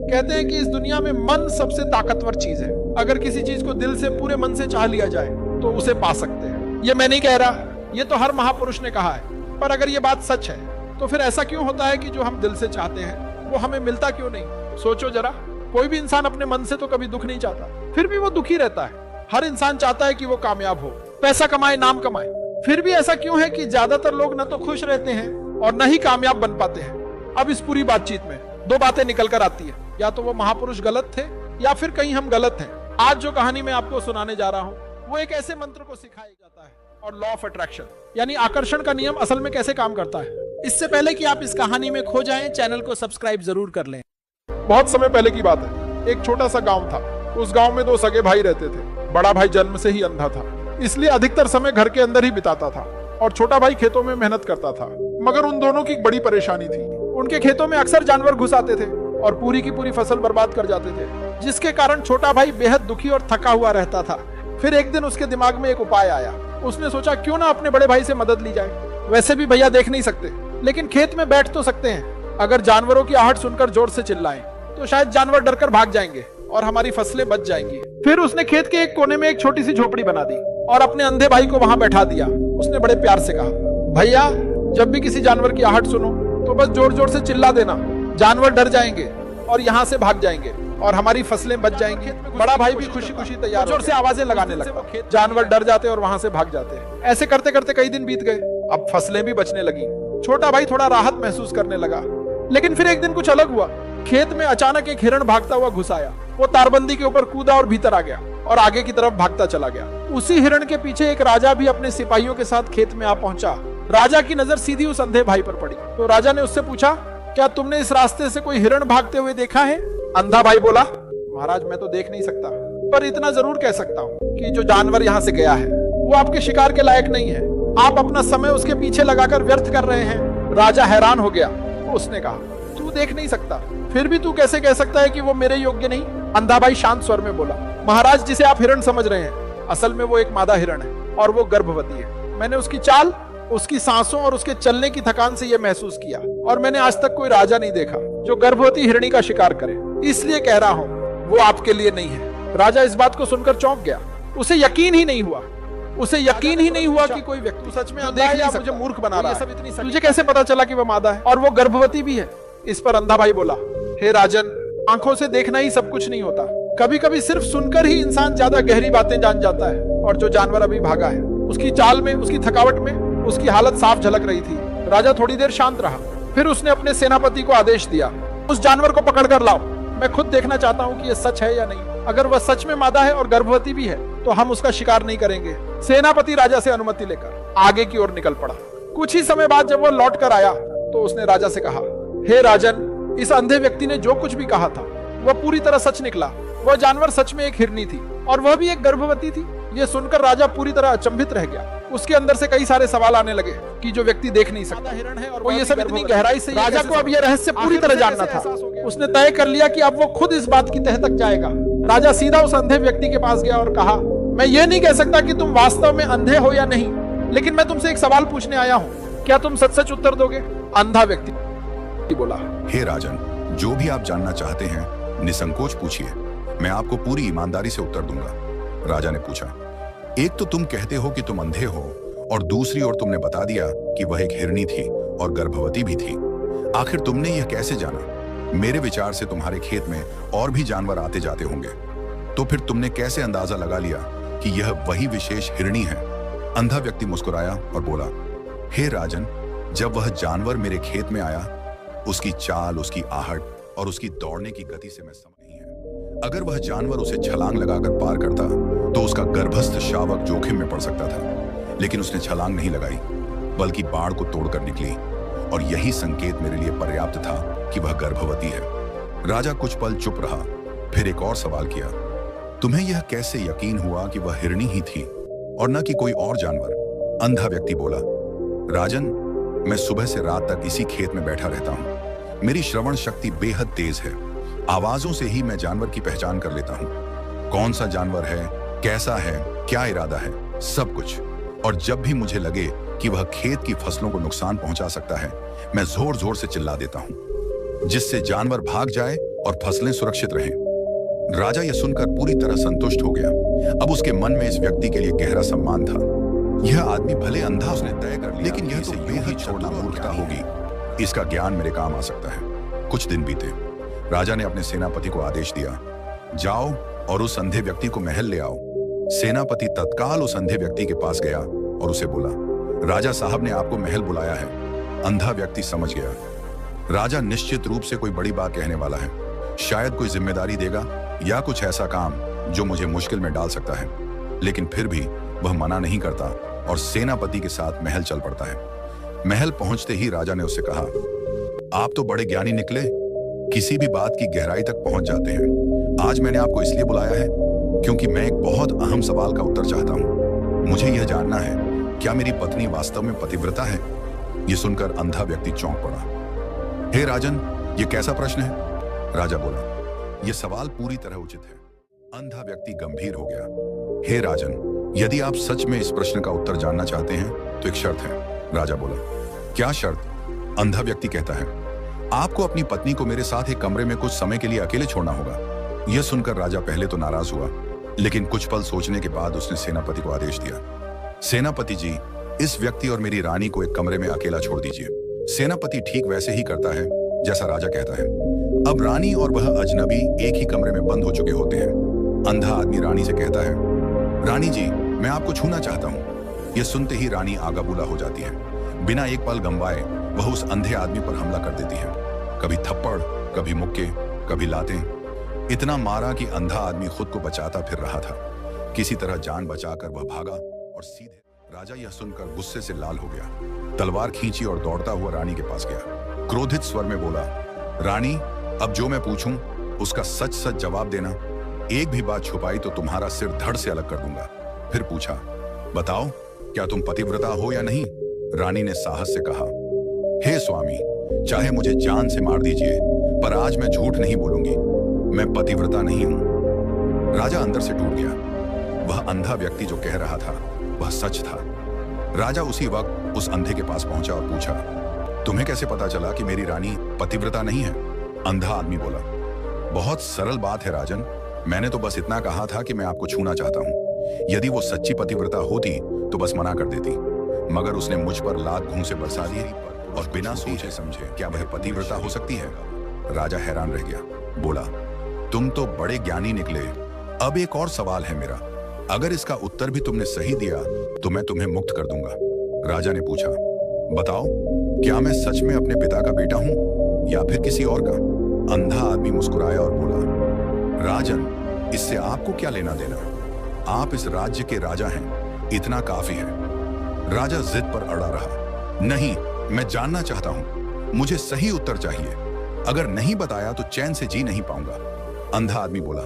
कहते हैं कि इस दुनिया में मन सबसे ताकतवर चीज है। अगर किसी चीज को दिल से पूरे मन से चाह लिया जाए तो उसे पा सकते हैं। ये मैं नहीं कह रहा, ये तो हर महापुरुष ने कहा है। पर अगर ये बात सच है तो फिर ऐसा क्यों होता है कि जो हम दिल से चाहते हैं वो हमें मिलता क्यों नहीं? सोचो जरा, कोई भी इंसान अपने मन से तो कभी दुख नहीं चाहता, फिर भी वो दुखी रहता है। हर इंसान चाहता है कि वो कामयाब हो, पैसा कमाए, नाम कमाए। फिर भी ऐसा क्यों है कि ज्यादातर लोग न तो खुश रहते हैं और न ही कामयाब बन पाते हैं? अब इस पूरी बातचीत में दो बातें निकल कर आती है, या तो वो महापुरुष गलत थे या फिर कहीं हम गलत हैं। आज जो कहानी मैं आपको सुनाने जा रहा हूँ वो एक ऐसे मंत्र को सिखाया जाता है, और लॉ ऑफ अट्रैक्शन यानी आकर्षण का नियम असल में कैसे काम करता है। इससे पहले कि आप इस कहानी में खो जाएं, चैनल को सब्सक्राइब जरूर कर लें। बहुत समय पहले की बात है, एक छोटा सा गांव था। उस गांव में दो सगे भाई रहते थे। बड़ा भाई जन्म से ही अंधा था, इसलिए अधिकतर समय घर के अंदर ही बिताता था, और छोटा भाई खेतों में मेहनत करता था। मगर उन दोनों की एक बड़ी परेशानी थी, उनके खेतों में अक्सर जानवर घुस आते थे और पूरी की पूरी फसल बर्बाद कर जाते थे, जिसके कारण छोटा भाई बेहद दुखी और थका हुआ रहता था। फिर एक दिन उसके दिमाग में एक उपाय आया। उसने सोचा क्यों ना अपने बड़े भाई से मदद ली जाए। वैसे भी भैया देख नहीं सकते, लेकिन खेत में बैठ तो सकते हैं। अगर जानवरों की आहट सुनकर जोर से चिल्लाएं तो शायद जानवर डरकर भाग जाएंगे और हमारी फसलें बच जाएंगी। फिर उसने खेत के एक कोने में एक छोटी सी झोपड़ी बना दी और अपने अंधे भाई को वहां बैठा दिया। उसने बड़े प्यार से कहा, भैया जब भी किसी जानवर की आहट सुनो तो बस जोर जोर से चिल्ला देना, जानवर डर जाएंगे और यहाँ से भाग जाएंगे और हमारी फसलें बच जाएंगी। बड़ा भाई भी खुशी खुशी तैयार जोर से आवाजें लगाने लगा। जानवर डर जाते और वहां से भाग जाते। ऐसे करते करते कई दिन बीत गए। अब फसलें भी बचने लगी। छोटा भाई थोड़ा राहत महसूस करने लगा। लेकिन फिर एक दिन कुछ अलग हुआ। खेत में अचानक एक हिरण भागता हुआ घुस आया। वो तारबंदी के ऊपर कूदा और भीतर आ गया और आगे की तरफ भागता चला गया। उसी हिरण के पीछे एक राजा भी अपने सिपाहियों के साथ खेत में आ पहुंचा। राजा की नजर सीधी उस अंधे भाई पर पड़ी तो राजा ने उससे पूछा, क्या तुमने इस रास्ते से कोई हिरण भागते हुए देखा है? अंधा भाई बोला, महाराज मैं तो देख नहीं सकता, पर इतना जरूर कह सकता हूँ कि जो जानवर यहाँ से गया है वो आपके शिकार के लायक नहीं है। आप अपना समय उसके पीछे लगाकर व्यर्थ कर रहे हैं। राजा हैरान हो गया। उसने कहा, तू देख नहीं सकता, फिर भी तू कैसे कह सकता है कि वो मेरे योग्य नहीं? अंधा भाई शांत स्वर में बोला, महाराज जिसे आप हिरण समझ रहे हैं असल में वो एक मादा हिरण है और वो गर्भवती है। मैंने उसकी चाल, उसकी सांसों और उसके चलने की थकान से यह महसूस किया, और मैंने आज तक कोई राजा नहीं देखा जो गर्भवती हिरणी का शिकार करे। इसलिए कह रहा हूँ वो आपके लिए नहीं है। राजा इस बात को सुनकर चौंक गया। उसे यकीन ही नहीं हुआ कि कोई व्यक्ति सच में अंधा है या मुझे मूर्ख बना रहा है। तुझे कैसे पता चला कि वो मादा है और वो गर्भवती भी है? इस पर अंधा भाई बोला, हे राजन, आंखों से देखना ही सब कुछ नहीं होता। कभी कभी सिर्फ सुनकर ही इंसान ज्यादा गहरी बातें जान जाता है। और जो जानवर अभी भागा है उसकी चाल में, उसकी थकावट में उसकी हालत साफ झलक रही थी। राजा थोड़ी देर शांत रहा। फिर उसने अपने सेनापति को आदेश दिया, उस जानवर को पकड़ कर लाओ। मैं खुद देखना चाहता हूँ कि यह सच है या नहीं। अगर वह सच में मादा है और गर्भवती भी है तो हम उसका शिकार नहीं करेंगे। सेनापति राजा से अनुमति लेकर आगे की ओर निकल पड़ा। कुछ ही समय बाद जब वह लौट कर आया तो उसने राजा से कहा, हे राजन, इस अंधे व्यक्ति ने जो कुछ भी कहा था वह पूरी तरह सच निकला। वह जानवर सच में एक हिरनी थी और वह भी एक गर्भवती थी। यह सुनकर राजा पूरी तरह अचंभित रह गया। उसके अंदर से कई सारे सवाल आने लगे कि जो व्यक्ति देख नहीं सकता हिरण है और वो ये सब इतनी गहराई से, राजा को अब यह रहस्य पूरी तरह जानना था। उसने तय कर लिया कि अब वो खुद इस बात की तह तक जाएगा। राजा सीधा उस अंधे व्यक्ति के पास गया और कहा, मैं ये नहीं कह सकता कि तुम वास्तव में अंधे हो या नहीं, लेकिन मैं तुमसे एक सवाल पूछने आया हूँ, क्या तुम सच सच उत्तर दोगे? अंधा व्यक्ति बोला, हे राजन, जो भी आप जानना चाहते हैं निसंकोच पूछिए, मैं आपको पूरी ईमानदारी से उत्तर दूंगा। राजा ने पूछा, एक तो तुम कहते हो कि तुम अंधे हो और दूसरी ओर तुमने बता दिया कि वह एक हिरनी थी और गर्भवती भी थी। आखिर तुमने यह कैसे जाना? मेरे विचार से तुम्हारे खेत में और भी जानवर आते जाते होंगे, तो फिर तुमने कैसे अंदाजा लगा लिया कि यह वही विशेष हिरनी है? अंधा व्यक्ति मुस्कुराया और बोला, हे राजन, जब वह जानवर मेरे खेत में आया, उसकी चाल, उसकी आहट और उसकी दौड़ने की गति से मैं समझ नहीं है। अगर वह जानवर उसे छलांग लगाकर पार करता तो उसका गर्भस्थ शावक जोखिम में पड़ सकता था, लेकिन उसने छलांग नहीं लगाई बल्कि बाड़ को तोड़कर निकली, और यही संकेत मेरे लिए पर्याप्त था कि वह गर्भवती है। राजा कुछ पल चुप रहा, फिर एक और सवाल किया, तुम्हें यह कैसे यकीन हुआ कि वह हिरनी ही थी और न कि कोई और जानवर? अंधा व्यक्ति बोला, राजन, मैं सुबह से रात तक इसी खेत में बैठा रहता हूँ। मेरी श्रवण शक्ति बेहद तेज है। आवाजों से ही मैं जानवर की पहचान कर लेता हूँ। कौन सा जानवर है, कैसा है, क्या इरादा है, सब कुछ। और जब भी मुझे लगे कि वह खेत की फसलों को नुकसान पहुंचा सकता है, मैं जोर जोर से चिल्ला देता हूँ, जिससे जानवर भाग जाए और फसलें सुरक्षित रहें। राजा यह सुनकर पूरी तरह संतुष्ट हो गया। अब उसके मन में इस व्यक्ति के लिए गहरा सम्मान था। यह आदमी भले अंधा उसने तय कर लिया, लेकिन यह तो बेहद छोड़ना मूर्खता होगी। इसका ज्ञान मेरे काम आ सकता है। कुछ दिन बीते। राजा ने अपने सेनापति को आदेश दिया, जाओ और उस अंधे व्यक्ति को महल ले आओ। सेनापति तत्काल उस अंधे व्यक्ति के पास गया और उसे बोला, राजा साहब ने आपको महल बुलाया है। अंधा व्यक्ति समझ गया, राजा निश्चित रूप से कोई बड़ी बात कहने वाला है। शायद कोई जिम्मेदारी देगा या कुछ ऐसा काम जो मुझे मुश्किल में डाल सकता है। लेकिन फिर भी वह मना नहीं करता और सेनापति के साथ महल चल पड़ता है। महल पहुंचते ही राजा ने उससे कहा, आप तो बड़े ज्ञानी निकले, किसी भी बात की गहराई तक पहुंच जाते हैं। आज मैंने आपको इसलिए बुलाया है क्योंकि मैं एक बहुत अहम सवाल का उत्तर चाहता हूं। मुझे यह जानना है, क्या मेरी पत्नी वास्तव में पतिव्रता है? यह सुनकर अंधा व्यक्ति चौंक पड़ा। हे राजन, यह कैसा प्रश्न है? राजा बोला, यह सवाल पूरी तरह उचित है। अंधा व्यक्ति गंभीर हो गया। हे राजन, यदि आप सच में इस प्रश्न का उत्तर जानना चाहते हैं तो एक शर्त है। राजा बोला, क्या शर्त? अंधा व्यक्ति कहता है, आपको अपनी पत्नी को मेरे साथ एक कमरे में कुछ समय के लिए अकेले छोड़ना होगा। यह सुनकर राजा पहले तो नाराज हुआ, लेकिन कुछ पल सोचने के बाद उसने सेनापति को आदेश दिया, सेनापति जी, इस व्यक्ति और मेरी रानी को एक कमरे में अकेला छोड़ दीजिए। सेनापति ठीक वैसे ही करता है जैसा राजा कहता है। अब रानी और वह अजनबी एक ही कमरे में बंद हो चुके होते हैं। अंधा आदमी रानी से कहता है, रानी जी, मैं आपको छूना चाहता हूँ। यह सुनते ही रानी आगाबूला हो जाती है। बिना एक पल गंवाए वह उस अंधे आदमी पर हमला कर देती है। कभी थप्पड़, कभी मुक्के, कभी लातें। इतना मारा कि अंधा आदमी खुद को बचाता फिर रहा था। किसी तरह जान बचाकर वह भागा और सीधे। राजा यह सुनकर गुस्से से लाल हो गया, तलवार खींची और दौड़ता हुआ रानी के पास गया। क्रोधित स्वर में बोला, रानी, अब जो मैं पूछूं उसका सच सच जवाब देना। एक भी बात छुपाई तो तुम्हारा सिर धड़ से अलग कर दूंगा। फिर पूछा, बताओ, क्या तुम पतिव्रता हो या नहीं? रानी ने साहस से कहा, हे स्वामी, चाहे मुझे जान से मार दीजिए, पर आज मैं झूठ नहीं बोलूंगी। मैं पतिव्रता नहीं हूं। राजा अंदर से टूट गया। वह अंधा व्यक्ति जो कह रहा था वह सच था। राजा उसी वक्त उस अंधे के पास पहुंचा और पूछा, तुम्हें कैसे पता चला कि मेरी रानी पतिव्रता नहीं है? अंधा आदमी बोला, बहुत सरल बात है राजन, मैंने तो बस इतना कहा था कि मैं आपको छूना चाहता हूं। यदि वो सच्ची पतिव्रता होती तो बस मना कर देती, मगर उसने मुझ पर लात घूंसे बरसा दी और बिना सोचे समझे क्या वह पतिव्रता हो सकती है? राजा हैरान रह गया, बोला, तुम तो बड़े ज्ञानी निकले। अब एक और सवाल है मेरा, अगर इसका उत्तर भी तुमने सही दिया तो मैं तुम्हें मुक्त कर दूंगा। राजा ने पूछा, बताओ, क्या मैं सच में अपने पिता का बेटा हूं या फिर किसी और का? अंधा आदमी मुस्कुराया और बोला, राजन, इससे आपको क्या लेना देना? आप इस राज्य के राजा हैं, इतना काफी है। राजा जिद पर अड़ा रहा, नहीं, मैं जानना चाहता हूं, मुझे सही उत्तर चाहिए। अगर नहीं बताया तो चैन से जी नहीं पाऊंगा। अंधा आदमी बोला,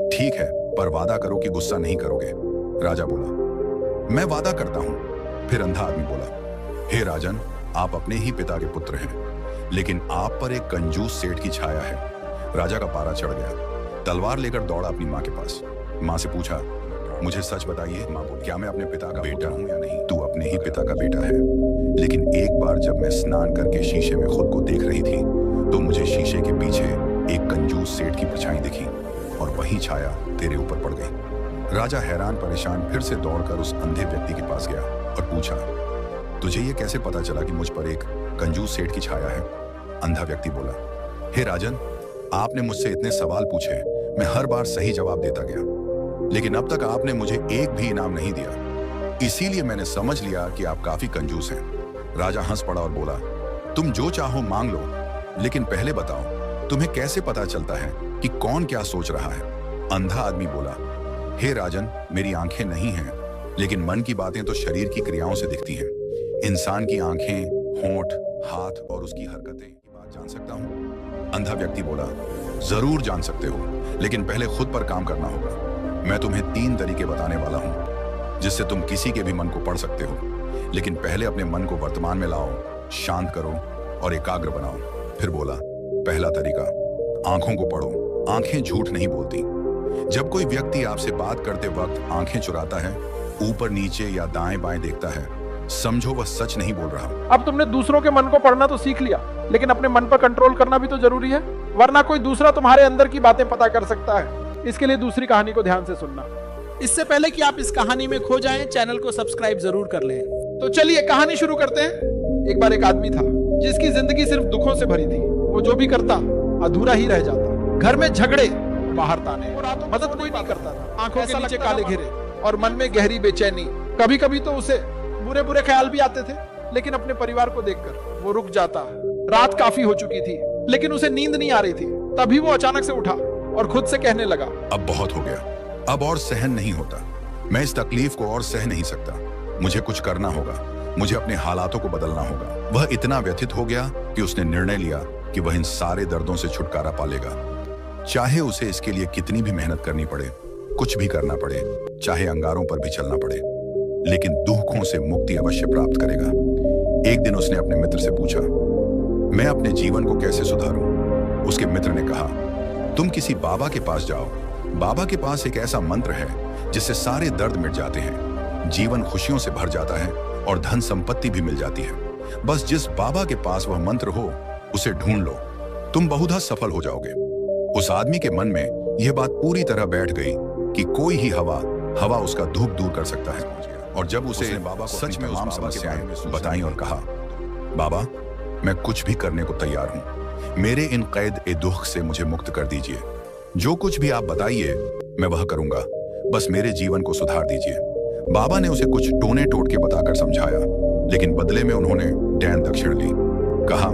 ठीक है, पर वादा करो कि गुस्सा नहीं करोगे। राजा बोला, मैं वादा करता हूं। फिर अंधा आदमी बोला, हे राजन, आप अपने ही पिता के पुत्र हैं, लेकिन आप पर एक कंजूस सेठ की छाया है। राजा का पारा चढ़ गया, तलवार लेकर दौड़ा अपनी माँ के पास। माँ से पूछा, मुझे सच बताइए। माँ बोली, क्या मैं अपने पिता का बेटा हूँ या नहीं? तू अपने ही पिता का बेटा है, लेकिन एक बार जब मैं स्नान करके शीशे में खुद को देख रही थी तो मुझे शीशे के पीछे एक कंजूस सेठ की परछाई दिखी और वही छाया तेरे ऊपर पड़ गई। राजा हैरान परेशान फिर से दौड़कर उस अंधे व्यक्ति के पास गया और पूछा, तुझे ये कैसे पता चला कि मुझ पर एक कंजूस सेठ की छाया है? अंधा व्यक्ति बोला, हे राजन, आपने मुझसे इतने सवाल पूछे, मैं हर बार सही जवाब देता गया, लेकिन अब तक आपने मुझे एक भी इनाम नहीं दिया। इसीलिए मैंने समझ लिया कि आप काफी कंजूस हैं। राजा हंस पड़ा और बोला, तुम जो चाहो मांग लो, लेकिन पहले बताओ, तुम्हें कैसे पता चलता है कि कौन क्या सोच रहा है? अंधा आदमी बोला, हे राजन, मेरी आंखें नहीं हैं, लेकिन मन की बातें तो शरीर की क्रियाओं से दिखती हैं। इंसान की आंखें, होंठ, हाथ और उसकी हरकतें की बात जान सकता हूं। अंधा व्यक्ति बोला, जरूर जान सकते हो, लेकिन पहले खुद पर काम करना होगा। मैं तुम्हें 3 तरीके बताने वाला हूं जिससे तुम किसी के भी मन को पढ़ सकते हो, लेकिन पहले अपने मन को वर्तमान में लाओ, शांत करो और एकाग्र बनाओ। फिर बोला, पहला तरीका, आंखों को पढ़ो। आंखें झूठ नहीं बोलती। जब कोई व्यक्ति आपसे बात करते वक्त आंखें चुराता है, ऊपर नीचे या दाएं बाएं देखता है, समझो वह सच नहीं बोल रहा। अब तुमने दूसरों के मन को पढ़ना तो सीख लिया, लेकिन अपने मन पर कंट्रोल करना भी तो जरूरी है। वरना कोई दूसरा तुम्हारे अंदर की बातें पता कर सकता है। इसके लिए दूसरी कहानी को ध्यान से सुनना। इससे पहले कि आप इस कहानी में खो जाएं, चैनल को सब्सक्राइब जरूर कर लें। तो चलिए कहानी शुरू करते हैं। एक बार एक आदमी था जिसकी जिंदगी सिर्फ दुखों से भरी थी। वो जो भी करता अधूरा ही रह जाता। घर में झगड़े, बाहर ताने, मदद कोई नहीं करता था। आंखों के नीचे काले घेरे और मन में गहरी बेचैनी। कभी कभी तो उसे बुरे बुरे ख्याल भी आते थे, लेकिन अपने परिवार को देखकर वो रुक जाता। रात काफी हो चुकी थी, लेकिन उसे नींद नहीं आ रही थी। तभी वो अचानक से उठा और खुद से कहने लगा, अब बहुत हो गया, अब और सहन नहीं होता। मैं इस तकलीफ को और सह नहीं सकता। मुझे कुछ करना होगा, मुझे अपने हालातों को बदलना होगा। वह इतना व्यथित हो गया कि उसने निर्णय लिया कि वह इन सारे दर्दों से छुटकारा पा लेगा, चाहे उसे इसके लिए कितनी भी मेहनत करनी पड़े, कुछ भी करना पड़े, चाहे अंगारों पर भी चलना पड़े, लेकिन दुखों से मुक्ति अवश्य प्राप्त करेगा। एक दिन उसने अपने मित्र से पूछा, मैं अपने जीवन को कैसे सुधारूं? उसके मित्र ने कहा, तुम किसी बाबा के पास जाओ। बाबा के पास एक ऐसा मंत्र है जिससे सारे दर्द मिट जाते हैं, जीवन खुशियों से भर जाता है और धन संपत्ति भी मिल जाती है। बस जिस बाबा के पास वह मंत्र हो उसे ढूंढ लो, तुम बहुधा सफल हो जाओगे। उस आदमी के मन में यह बात पूरी तरह बैठ गई कि कोई ही हवा उसका दुख दूर कर सकता है। और जब उसे बाबा को सच में तमाम समस्याएं बताई और कहा, बाबा मैं कुछ भी करने को तैयार हूं, मेरे इन कैद ए दुख से मुझे मुक्त कर दीजिए। जो कुछ भी आप बताइए मैं वह करूंगा, बस मेरे जीवन को सुधार दीजिए। बाबा ने उसे कुछ टोने टोटके बताकर समझाया, लेकिन बदले में उन्होंने डैन दक्षिण ली। कहा,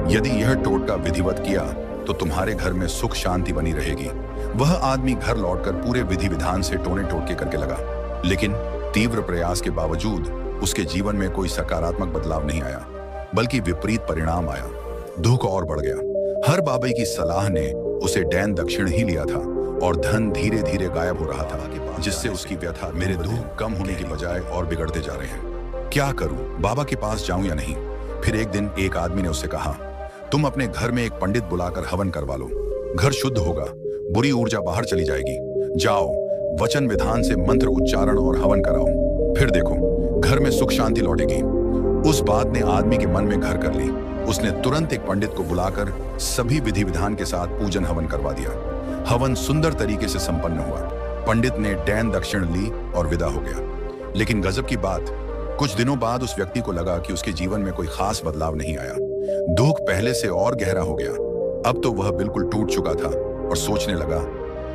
यदि यह टोटका विधिवत किया तो तुम्हारे घर में सुख शांति बनी रहेगी। वह आदमी घर लौटकर पूरे विधि विधान से टोने टोटके करके लगा, लेकिन तीव्र प्रयास के बावजूद उसके जीवन में कोई सकारात्मक बदलाव नहीं आया, बल्कि विपरीत परिणाम आया। दुख और बढ़ गया। हर बाबा की सलाह ने उसे डैन दक्षिण ही लिया था और धन धीरे धीरे गायब हो रहा था, जिससे उसकी व्यथा, मेरे दुख कम होने की बजाय और बिगड़ते जा रहे हैं। क्या करूं, बाबा के पास जाऊं या नहीं? फिर एक दिन एक आदमी ने उससे कहा, तुम अपने घर में एक पंडित बुलाकर हवन करवा लो, घर शुद्ध होगा, बुरी ऊर्जा बाहर चली जाएगी। जाओ, वचन विधान से मंत्र उच्चारण और हवन कराओ, फिर देखो घर में सुख शांति लौटेगी। उस बात ने आदमी के मन में घर कर ली। उसने तुरंत एक पंडित को बुलाकर सभी विधि विधान के साथ पूजन हवन करवा दिया। हवन सुंदर तरीके से संपन्न हुआ। पंडित ने डैन दक्षिण ली और विदा हो गया। लेकिन गजब की बात, कुछ दिनों बाद उस व्यक्ति को लगा कि उसके जीवन में कोई खास बदलाव नहीं आया। दुख पहले से और गहरा हो गया। अब तो वह बिल्कुल टूट चुका था और सोचने लगा,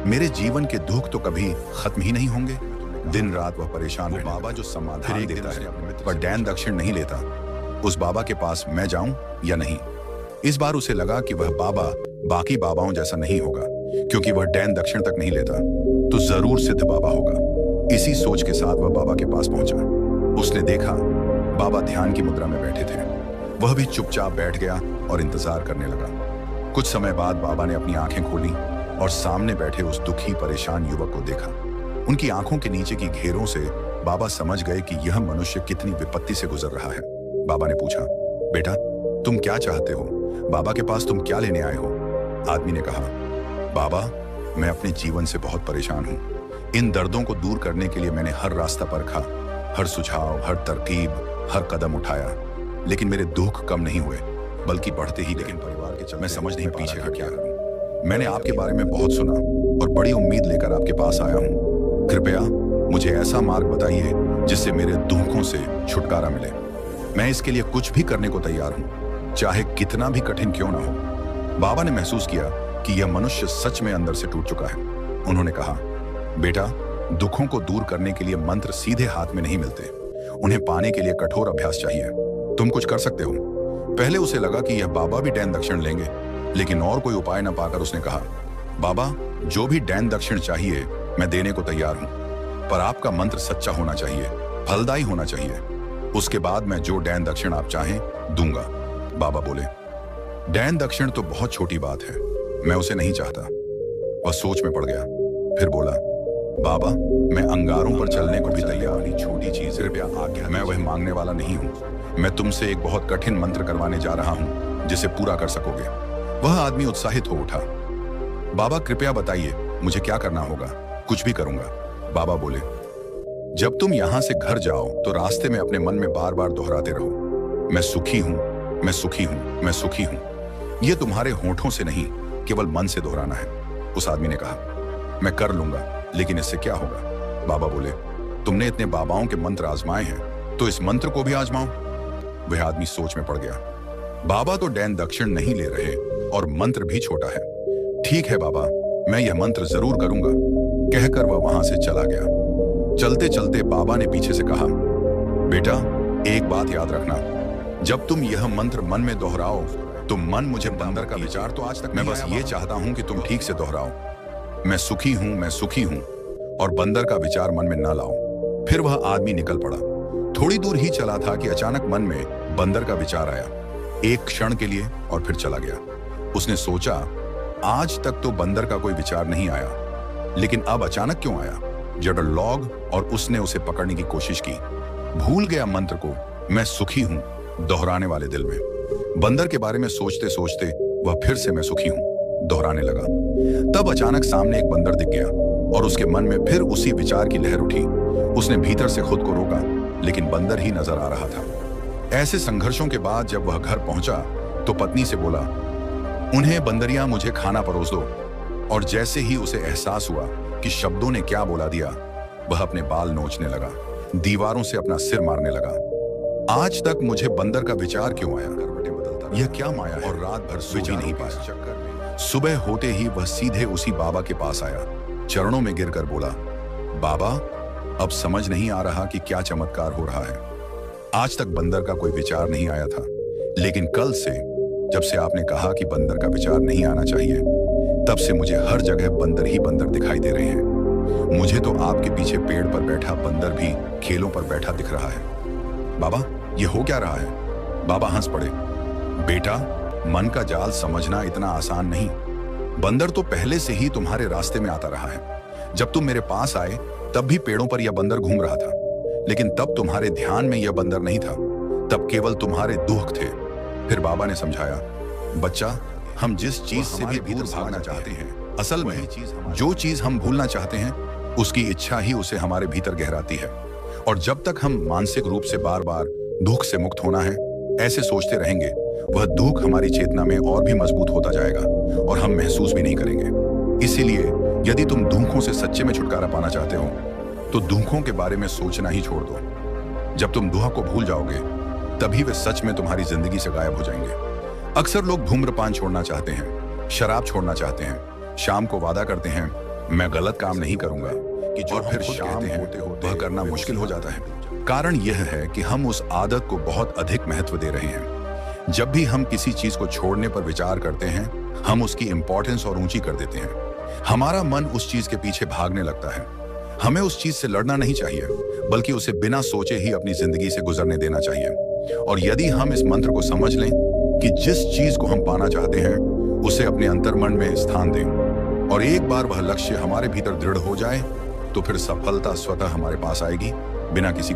मेरे जीवन के दुख तो कभी खत्म ही नहीं होंगे। दिन रात वह परेशान रहा। बाबा जो समाधान देता है पर डैन दक्षिण नहीं लेता, उस बाबा के पास मैं जाऊं या नहीं? इस बार उसे लगा कि वह बाबा बाकी बाबाओं जैसा नहीं होगा, क्योंकि वह डैन दक्षिण तक नहीं लेता तो जरूर सिद्ध बाबा होगा। इसी सोच के साथ वह बाबा के पास पहुंचा। उसने देखा बाबा ध्यान की मुद्रा में बैठे थे। वह भी चुपचाप बैठ गया और इंतजार करने लगा। कुछ समय बाद बाबा ने अपनी आंखें खोली और सामने बैठे उस दुखी परेशान युवक को देखा। उनकी आंखों के नीचे की घेरों से बाबा समझ गए कि यह मनुष्य कितनी विपत्ति से गुजर रहा है। बाबा ने पूछा, बेटा तुम क्या चाहते हो? बाबा के पास तुम क्या लेने आए हो? आदमी ने कहा, बाबा मैं अपने जीवन से बहुत परेशान हूँ। इन दर्दों को दूर करने के लिए मैंने हर रास्ता परखा, हर सुझाव, हर तरकीब, हर कदम उठाया, लेकिन मेरे दुख कम नहीं हुए बल्कि बढ़ते ही। लेकिन परिवार के चलते मैं समझ नहीं पीछे हट क्या करूं। मैंने आपके बारे में बहुत सुना और बड़ी उम्मीद लेकर आपके पास आया हूँ। कृपया मुझे ऐसा मार्ग बताइए जिससे मेरे दुखों से छुटकारा मिले। मैं इसके लिए कुछ भी करने को तैयार हूं, चाहे कितना भी कठिन क्यों ना हो। बाबा ने महसूस किया कि यह मनुष्य सच में अंदर से टूट चुका है। उन्होंने कहा, बेटा दुखों को दूर करने के लिए मंत्र सीधे हाथ में नहीं मिलते, उन्हें पाने के लिए कठोर अभ्यास चाहिए। तुम कुछ कर सकते हो। पहले उसे लगा कि यह बाबा भी डैन दक्षिण लेंगे, लेकिन और कोई उपाय न पाकर उसने कहा, बाबा जो भी डैन दक्षिण चाहिए मैं देने को तैयार हूं, पर आपका मंत्र सच्चा होना चाहिए, फलदायी होना चाहिए। उसके बाद मैं जो डैन दक्षिण आप चाहें दूंगा। बाबा बोले, डैन दक्षिण तो बहुत छोटी बात है, मैं उसे नहीं चाहता। वह सोच में पड़ गया, फिर बोला, बाबा मैं अंगारों पर चलने को भी तैयार नहीं, छोटी चीज कृपया आज्ञा। मैं वह मांगने वाला नहीं हूँ। मैं तुमसे एक बहुत कठिन मंत्र करवाने जा रहा हूँ जिसे पूरा कर सकोगे। वह आदमी उत्साहित हो उठा। बाबा कृपया बताइए मुझे क्या करना होगा? कुछ भी करूंगा। बाबा बोले, जब तुम यहां से घर जाओ तो रास्ते में अपने मन में बार बार दोहराते रहो, मैं सुखी हूं, मैं सुखी हूं, मैं सुखी हूं। यह तुम्हारे होठों से नहीं केवल मन से दोहराना है। उस आदमी ने कहा, मैं कर लूंगा, लेकिन इससे क्या होगा? बाबा बोले, तुमने इतने बाबाओं के मंत्र आजमाए हैं, तो इस मंत्र को भी आजमाओ। वह आदमी सोच में पड़ गया। बाबा तो डैन दक्षिण नहीं ले रहे और मंत्र भी छोटा है। ठीक है बाबा, मैं यह मंत्र जरूर करूंगा, कहकर वह वहां से चला गया। चलते चलते बाबा ने पीछे से कहा, बेटा एक बात याद रखना, जब तुम यह मंत्र मन में दोहराओ तो मन मुझे बंदर का विचार तो आज तक मैं बस ये चाहता हूं कि तुम ठीक से दोहराओ, मैं सुखी हूं और बंदर का विचार मन में ना लाओ। फिर वह आदमी निकल पड़ा। थोड़ी दूर ही चला था कि अचानक मन में बंदर का विचार आया, एक क्षण के लिए, और फिर चला गया। उसने सोचा, आज तक तो बंदर का कोई विचार नहीं आया, लेकिन अब अचानक क्यों आया? जड़ लॉग, और उसने उसे पकड़ने की कोशिश की। भूल गया मंत्र को, मैं सुखी हूं, दोहराने वाले दिल में। बंदर के बारे में सोचते सोचते वह फिर से मैं सुखी हूं दोहराने लगा। तब अचानक सामने एक बंदर दिख गया और उसके मन में फिर उसी विचार की लहर उठी। उसने भीतर से खुद को रोका, लेकिन बंदर ही नजर आ रहा था। ऐसे संघर्षों के बाद जब वह घर पहुंचा तो पत्नी से बोला, उन्हें बंदरिया मुझे खाना परोस दो। और जैसे ही उसे एहसास हुआ कि शब्दों ने क्या बोला दिया, वह अपने बाल नोचने लगा, दीवारों से अपना सिर मारने लगा। आज तक मुझे बंदर का विचार क्यों आया? यह क्या माया है? और रात भर सो ही नहीं पाया। सुबह होते ही वह सीधे उसी बाबा के पास आया, चरणों में गिरकर बोला, बाबा अब समझ नहीं आ रहा कि क्या चमत्कार हो रहा है। आज तक बंदर का कोई विचार नहीं आया था, लेकिन कल से जब से आपने कहा कि बंदर का विचार नहीं आना चाहिए, तब से मुझे हर जगह बंदर ही बंदर दिखाई दे रहे हैं। मुझे तो आपके पीछे पेड़ पर बैठा बंदर भी खेलों पर बैठा दिख रहा है। बाबा ये हो क्या रहा है? बाबा हंस पड़े, बेटा मन का जाल समझना इतना आसान नहीं। बंदर तो पहले से ही तुम्हारे रास्ते में आता रहा है। जब तुम मेरे पास आए तब भी पेड़ों पर यह बंदर घूम रहा था, लेकिन तब तुम्हारे ध्यान में यह बंदर नहीं था, तब केवल तुम्हारे दुख थे। फिर बाबा ने समझाया, बच्चा हम जिस चीज से भी भीतर भागना चाहते हैं, असल में जो चीज हम भूलना चाहते हैं उसकी इच्छा ही उसे हमारे भीतर गहराती है। और जब तक हम मानसिक रूप से बार बार दुख से मुक्त होना है ऐसे सोचते रहेंगे, वह दुख हमारी चेतना में और भी मजबूत होता जाएगा और हम महसूस भी नहीं करेंगे। इसीलिए यदि तुम दुखों से सच्चे में छुटकारा पाना चाहते हो तो दुखों के बारे में सोचना ही छोड़ दो। जब तुम दुख को भूल जाओगे तभी वे सच में तुम्हारी जिंदगी से गायब हो जाएंगे। अक्सर लोग धूम्रपान छोड़ना चाहते हैं, शराब छोड़ना चाहते हैं, शाम को वादा करते हैं मैं गलत काम नहीं करूंगा, कि जो फिर शाम होते वह करना मुश्किल हो जाता है। कारण यह है कि हम उस आदत को बहुत अधिक महत्व दे रहे हैं। जब भी हम किसी चीज को छोड़ने पर विचार करते हैं, हम उसकी इंपॉर्टेंस और ऊंची कर देते हैं। हमारा मन उस चीज के पीछे भागने लगता है। हमें उस चीज से लड़ना नहीं चाहिए, बल्कि उसे बिना सोचे ही अपनी जिंदगी से गुजरने देना चाहिए। और यदि हम इस मंत्र को समझ लें कि जिस चीज को हम पाना चाहते हैं उसे अपने अंतर्मन में स्थान दें, और एक बार वह लक्ष्य हमारे भीतर दृढ़ हो जाए, तो फिर सफलता स्वतः हमारे पास आएगी, बिना किसी